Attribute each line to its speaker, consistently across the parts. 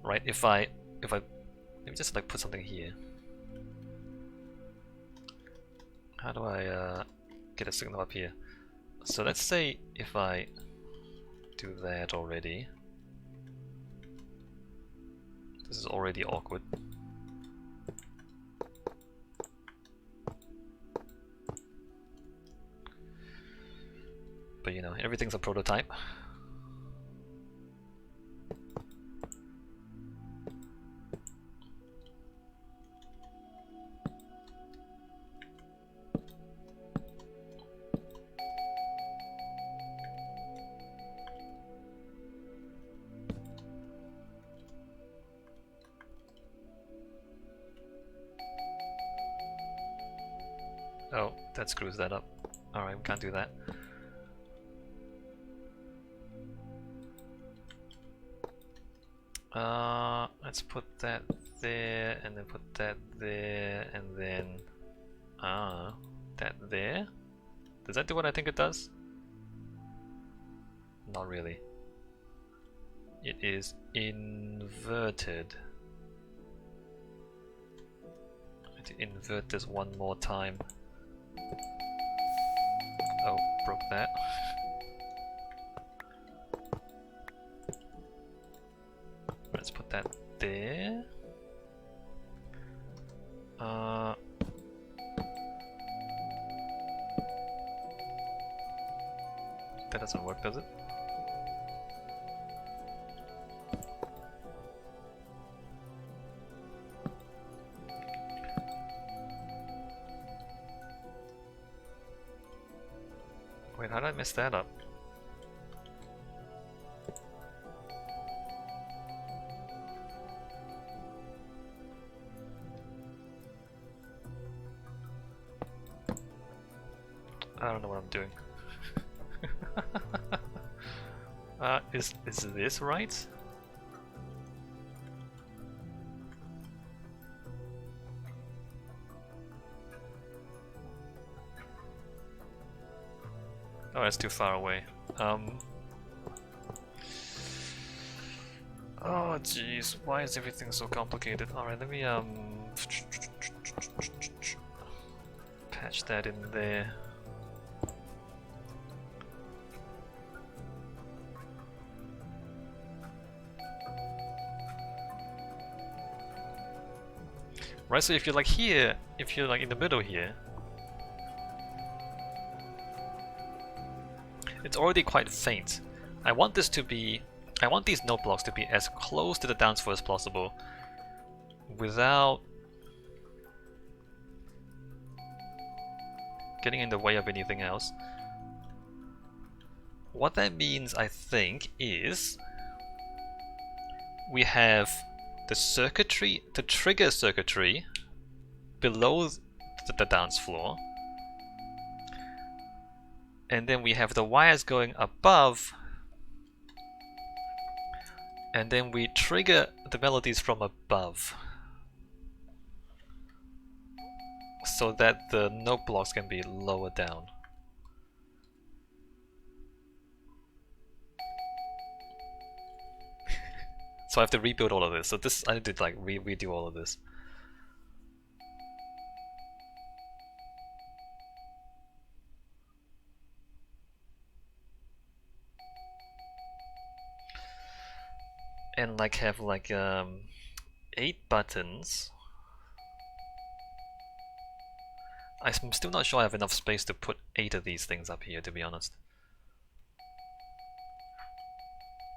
Speaker 1: right? If I let me just like put something here. How do I get a signal up here? So let's say if I do that already. This is already awkward. But you know, everything's a prototype. Oh, that screws that up. Alright, we can't do that. Let's put that there, and then put that there, and then that there. Does that do what I think it does? Not really. It is inverted. I have to invert this one more time. Oh, broke that. Let's put that there. That doesn't work, does it? Wait, how did I mess that up? I don't know what I'm doing. Is this right? Oh, that's too far away. Oh jeez, why is everything so complicated? Alright, let me patch that in there. Right, so if you're like here, if you're like in the middle here, it's already quite faint. I want this to be, I want these note blocks to be as close to the dance floor as possible without getting in the way of anything else. What that means, I think, is we have the circuitry, the trigger circuitry below the dance floor, and then we have the wires going above, and then we trigger the melodies from above so that the note blocks can be lower down. So I have to rebuild all of this. So this, I need to like redo all of this. And like have like 8 buttons. I'm still not sure I have enough space to put 8 of these things up here, to be honest.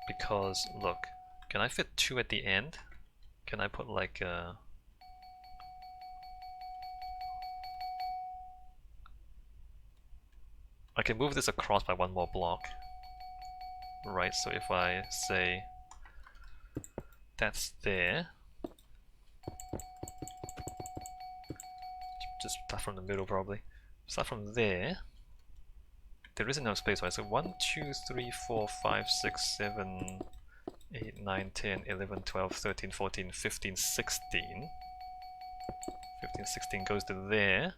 Speaker 1: Because look, can I fit 2 at the end? Can I put like I can move this across by 1 more block. Right, so if I say that's there, just start from the middle probably. Start from there. There isn't enough space, right? So 1, 2, 3, 4, 5, 6, 7, 8, 9, 10, 11, 12, 13, 14, 15, 16. 15, 16 goes to there.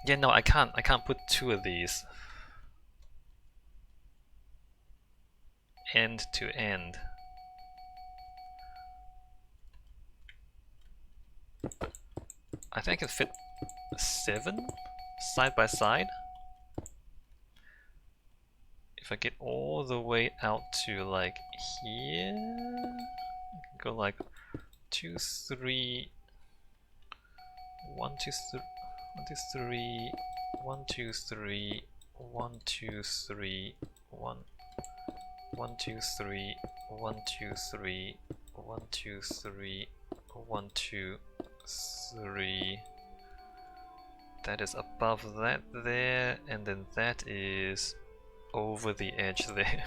Speaker 1: Yeah, no, I can't put 2 of these. end to end. I think I can fit 7 side by side. If I get all the way out to like here, I can go like 2, 3, 1, 2, 3, 1, 2, 3, 1, 2, 3, 1, 2, 3, 1, 1, 2, 3, 1, 2, 3, 1, 2, 3, 1, 2, 3. That is above that there, and then that is over the edge there.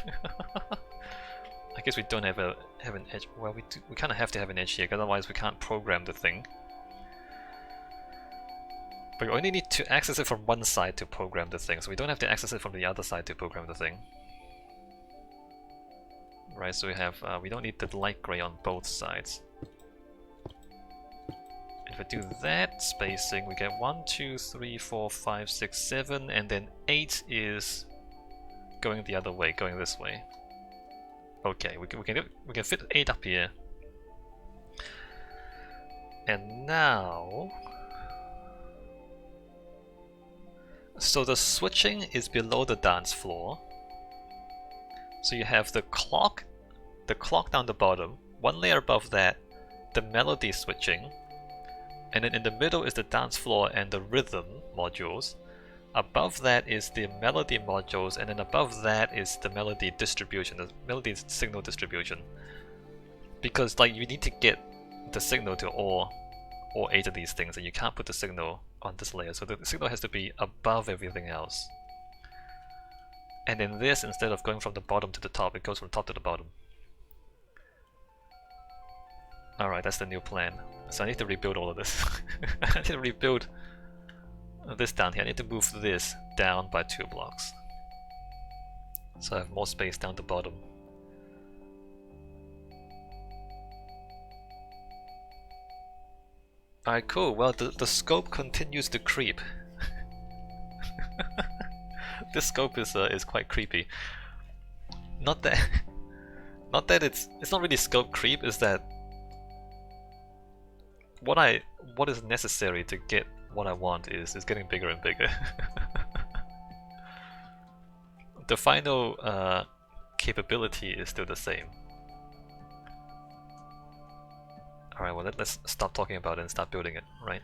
Speaker 1: I guess we don't have an edge. Well, we kind of have to have an edge here, because otherwise we can't program the thing. But we only need to access it from one side to program the thing, so we don't have to access it from the other side to program the thing. Right, so we have we don't need the light gray on both sides. If I do that spacing, we get 1, 2, 3, 4, 5, 6, 7, and then 8 is going the other way, going this way. Okay, we can fit 8 up here. And now, so the switching is below the dance floor. So you have the clock down the bottom, one layer above that, the melody switching, and then in the middle is the dance floor and the rhythm modules. Above that is the melody modules, and then above that is the melody distribution, the melody signal distribution. Because like you need to get the signal to all 8 of these things, and you can't put the signal on this layer, so the signal has to be above everything else. And then this, instead of going from the bottom to the top, it goes from top to the bottom. Alright, that's the new plan. So I need to rebuild all of this. I need to rebuild this down here. I need to move this down by 2 blocks. So I have more space down the bottom. Alright, cool. Well, the scope continues to creep. This scope is quite creepy. Not that it's not really scope creep, is that what is necessary to get what I want is getting bigger and bigger. The final capability is still the same. Alright, well let's stop talking about it and start building it, right?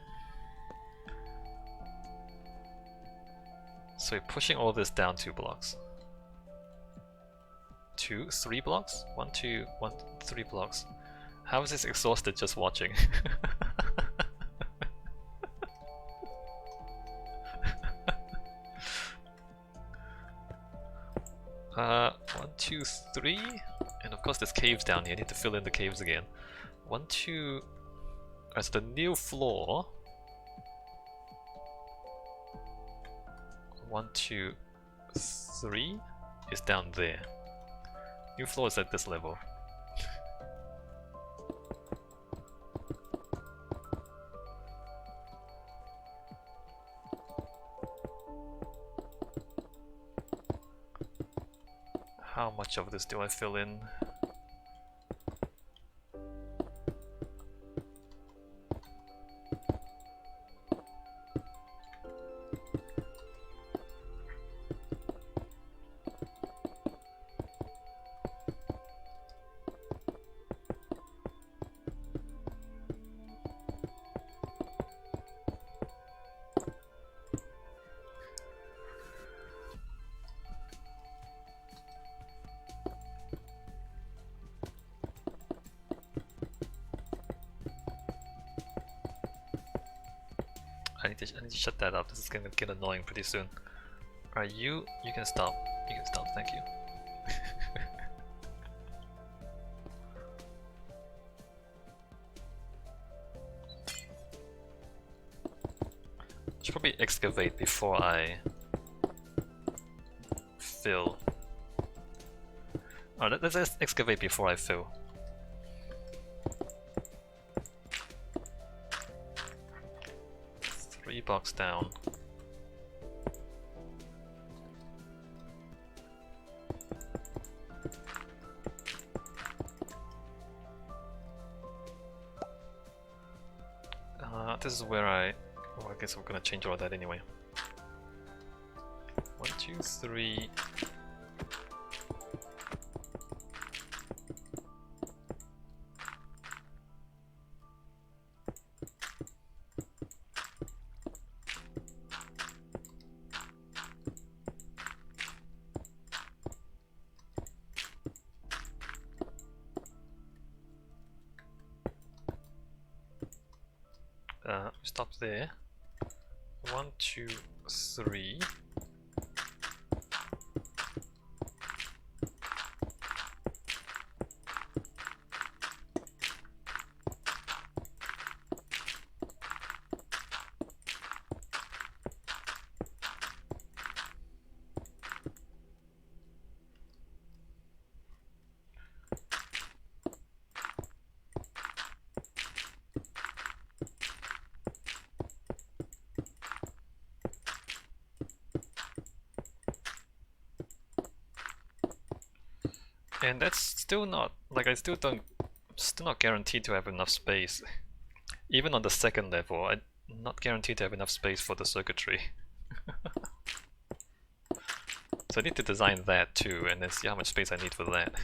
Speaker 1: So we're pushing all this down 2 blocks. 3 blocks? 1, 2, 1, 3 blocks. How is this exhausted just watching? 1, 2, 3, and of course there's caves down here. I need to fill in the caves again. 1, 2. As the new floor. 1, 2, 3 is down there. New floor is at this level. How much of this do I fill in? I need to shut that up. This is gonna get annoying pretty soon. Alright, you can stop. You can stop, thank you. Should probably excavate before I fill. Alright, let's excavate before I fill. Box down. this is where I guess we're gonna change all that anyway. 1, 2, 3. Stop there. 1, 2, 3. And that's still not, like, still not guaranteed to have enough space. Even on the second level, I'm not guaranteed to have enough space for the circuitry. So I need to design that too, and then see how much space I need for that.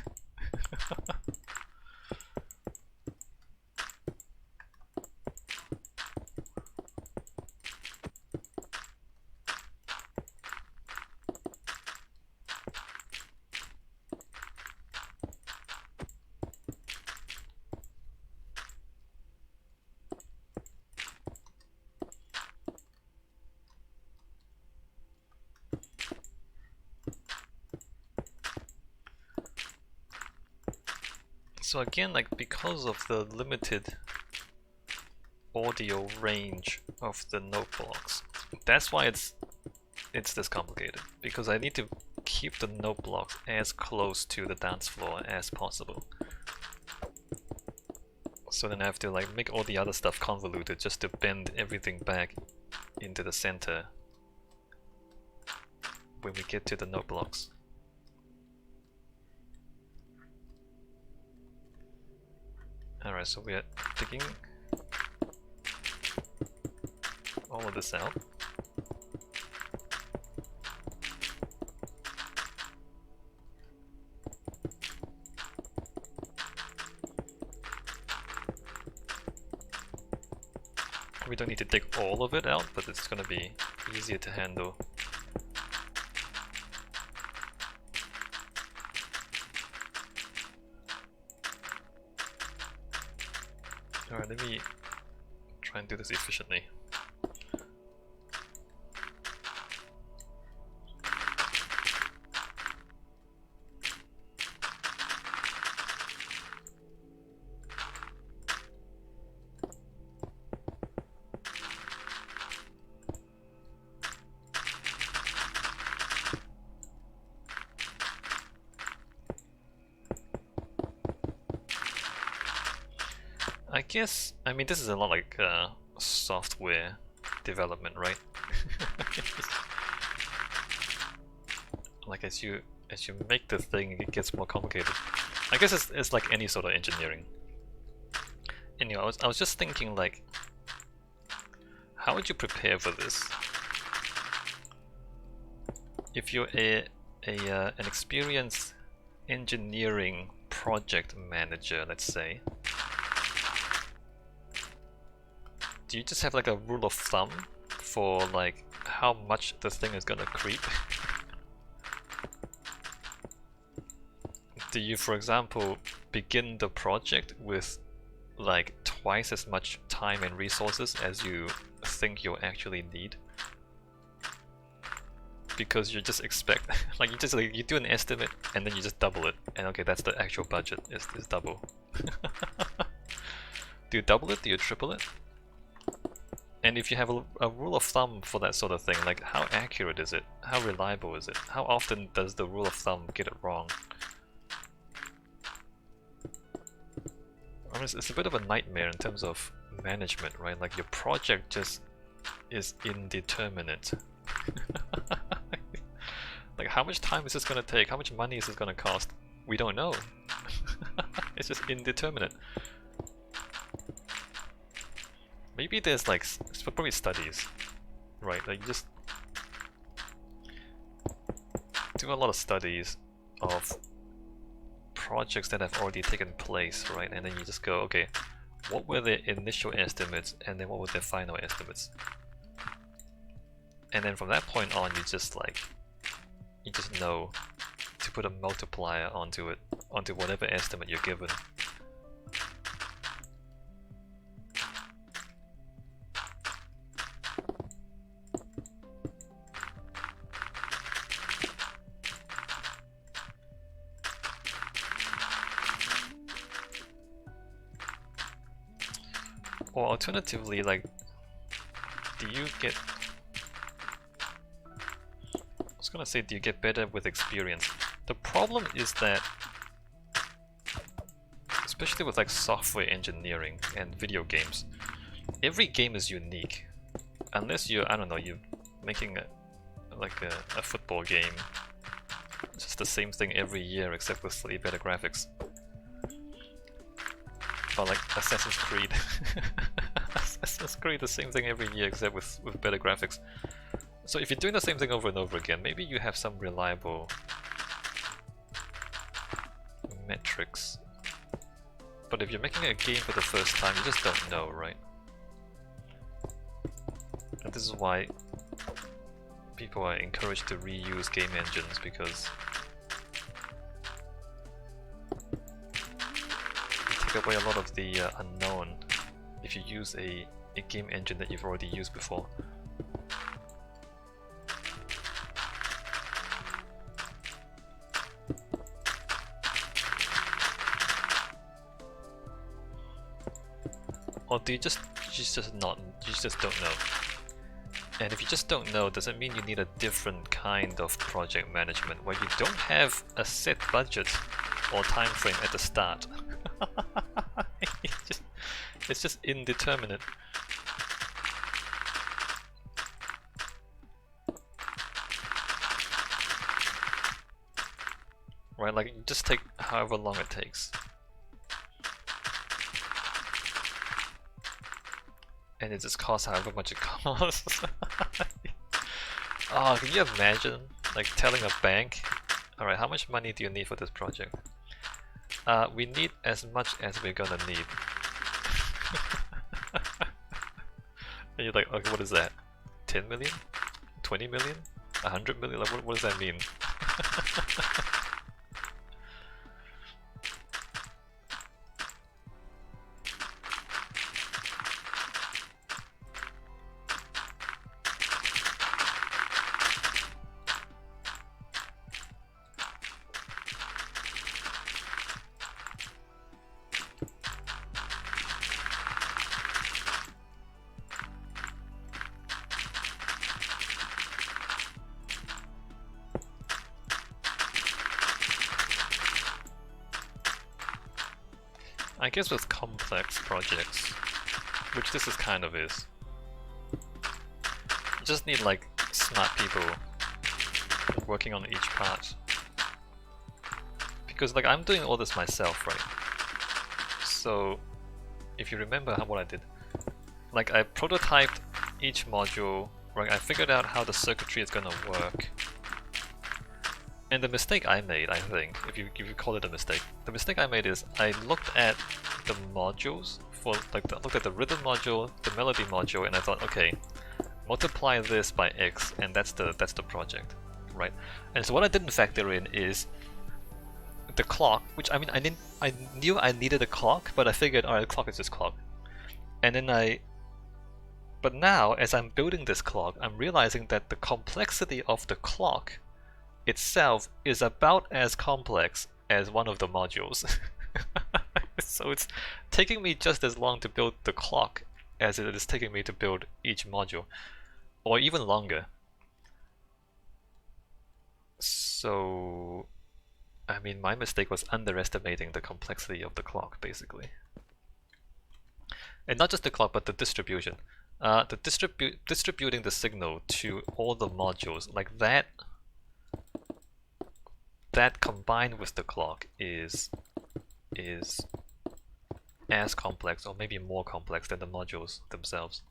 Speaker 1: So again, like, because of the limited audio range of the note blocks, that's why it's this complicated, because I need to keep the note blocks as close to the dance floor as possible. So then I have to like make all the other stuff convoluted just to bend everything back into the center when we get to the note blocks. Alright, so we are taking all of this out. We don't need to take all of it out, but it's gonna be easier to handle. Alright, let me try and do this efficiently. I mean, this is a lot like software development, right? Like as you make the thing, it gets more complicated. I guess it's like any sort of engineering. Anyway, I was just thinking, like, how would you prepare for this? If you're an experienced engineering project manager, let's say, do you just have like a rule of thumb for like how much the thing is gonna creep? Do you, for example, begin the project with like twice as much time and resources as you think you'll actually need? Because you just expect, like you do an estimate and then you just double it, and okay, that's the actual budget is double. Do you double it? Do you triple it? And if you have a rule of thumb for that sort of thing, like how accurate is it? How reliable is it? How often does the rule of thumb get it wrong? I mean, it's a bit of a nightmare in terms of management, right? Like your project just is indeterminate. Like how much time is this gonna take? How much money is this gonna cost? We don't know. It's just indeterminate. Maybe there's like probably studies, right? Like you just do a lot of studies of projects that have already taken place, right? And then you just go, okay, what were their initial estimates, and then what were their final estimates? And then from that point on, you just know to put a multiplier onto it, onto whatever estimate you're given. Or alternatively, like, do you get... I was gonna say, do you get better with experience? The problem is that, especially with like software engineering and video games, every game is unique. Unless you're, I don't know, you're making a football game. It's just the same thing every year except with slightly better graphics. Or like Assassin's Creed. Assassin's Creed, the same thing every year except with better graphics. So if you're doing the same thing over and over again, maybe you have some reliable metrics. But if you're making a game for the first time, you just don't know, right? And this is why people are encouraged to reuse game engines, because take away a lot of the unknown if you use a game engine that you've already used before. Or do you just don't know? And if you just don't know, does it mean you need a different kind of project management where you don't have a set budget or time frame at the start? It's just indeterminate. Right, like you just take however long it takes. And it just costs however much it costs. Oh, can you imagine like telling a bank, alright, how much money do you need for this project? We need as much as we're gonna need. And you're like, okay, what is that? 10 million? 20 million? 100 million? Like, what does that mean? I guess with complex projects, which this is kind of is, you just need like smart people working on each part. Because like I'm doing all this myself, right? So if you remember what I did, like I prototyped each module, right? I figured out how the circuitry is gonna work. And the mistake I made, I think, if you call it a mistake, the mistake I made is I looked at the modules for like looked at the rhythm module, the melody module, and I thought, okay, multiply this by X, and that's the project, right? And so what I didn't factor in is the clock, which I mean I knew I needed a clock, but I figured, alright, the clock is just clock. And then but now as I'm building this clock, I'm realizing that the complexity of the clock itself is about as complex as one of the modules. So it's taking me just as long to build the clock as it is taking me to build each module, or even longer. So, I mean, my mistake was underestimating the complexity of the clock, basically. And not just the clock, but the distribution. Distributing the signal to all the modules, like that combined with the clock is as complex, or maybe more complex than the modules themselves.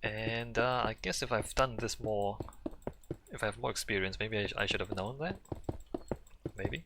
Speaker 1: And I guess if I've done this more, if I have more experience, maybe I should have known that. Maybe.